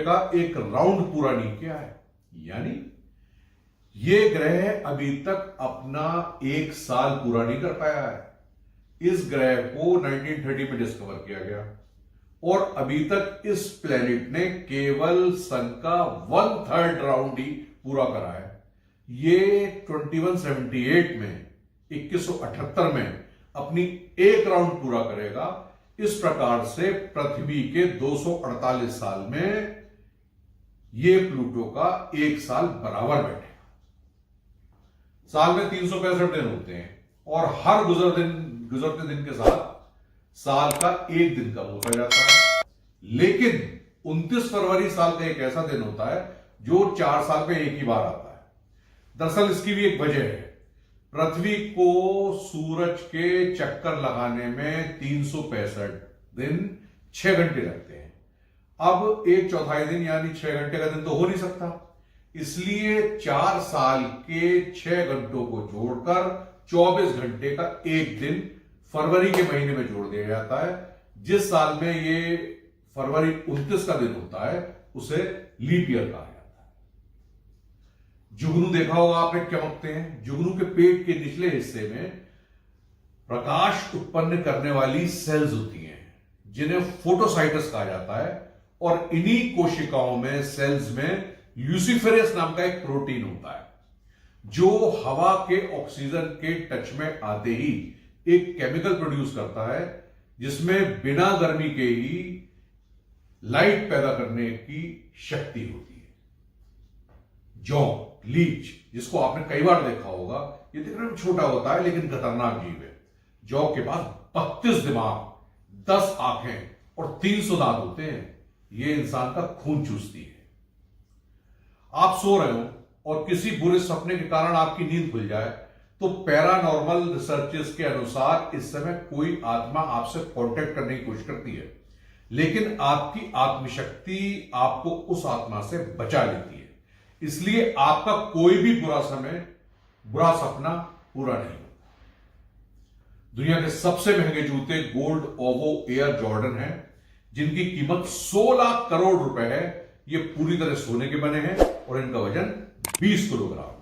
का एक राउंड पूरा नहीं किया है। यानी ये ग्रह अभी तक अपना 1 साल पूरा नहीं कर पाया है। इस ग्रह को 1930 में डिस्कवर किया गया और अभी तक इस प्लेनेट ने केवल सन का 1/3 राउंड ही पूरा करा है। ये 2178 में 2178 में अपनी एक राउंड पूरा करेगा। इस प्रकार से पृथ्वी के 248 साल में ये प्लूटो का 1 साल बराबर बैठेगा। साल में 365 दिन होते हैं और हर गुजरते दिन के साथ साल का एक दिन कम होता जाता है। लेकिन 29 फरवरी साल का एक ऐसा दिन होता है जो 4 साल में एक ही बार आता है। दरअसल इसकी भी एक वजह है। पृथ्वी को सूरज के चक्कर लगाने में 365 दिन 6 घंटे लगते हैं। अब 1/4 दिन यानी 6 घंटे का दिन तो हो नहीं सकता, इसलिए 4 साल के 6 घंटों को जोड़कर 24 घंटे का एक दिन फरवरी के महीने में जोड़ दिया जाता है। जिस साल में ये फरवरी 29 का दिन होता है उसे लीप ईयर कहा जाता है। जुगनू देखा होगा आपने, चमकते हैं। जुगनू के पेट के निचले हिस्से में प्रकाश उत्पन्न करने वाली सेल्स होती हैं जिन्हें फोटोसाइटस कहा जाता है और इन्हीं कोशिकाओं में, सेल्स में ल्यूसीफेरस नाम का एक प्रोटीन होता है जो हवा के ऑक्सीजन के टच में आते ही एक केमिकल प्रोड्यूस करता है जिसमें बिना गर्मी के ही लाइट पैदा करने की शक्ति होती है। जौ, लीच, जिसको आपने कई बार देखा होगा, ये देखने में छोटा होता है लेकिन खतरनाक जीव है। जौ के पास 32 दिमाग, 10 आंखें और 300 दांत होते हैं। ये इंसान का खून चूसती है। आप सो रहे हो और किसी बुरे सपने के कारण आपकी नींद खुल जाए तो पैरानॉर्मल रिसर्चेस के अनुसार इस समय कोई आत्मा आपसे कांटेक्ट करने की कोशिश करती है, लेकिन आपकी आत्मशक्ति आपको उस आत्मा से बचा लेती है। इसलिए आपका कोई भी बुरा सपना पूरा नहीं होता। दुनिया के सबसे महंगे जूते गोल्ड ओवो एयर जॉर्डन हैं, जिनकी कीमत 16 करोड़ रुपए है। ये पूरी तरह सोने के बने हैं और इनका वजन 20 किलोग्राम है।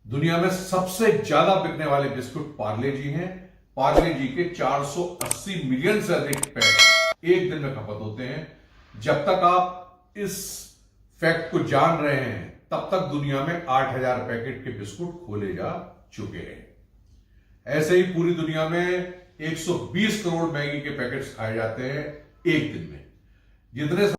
दुनिया में सबसे ज्यादा बिकने वाले बिस्कुट पार्ले जी हैं। पार्ले जी के 480 मिलियन से अधिक पैकेट एक दिन में खपत होते हैं। जब तक आप इस फैक्ट को जान रहे हैं तब तक दुनिया में 8000 पैकेट के बिस्कुट खोले जा चुके हैं। ऐसे ही पूरी दुनिया में 120 करोड़ मैगी के पैकेट्स खाए जाते हैं एक दिन में। जितने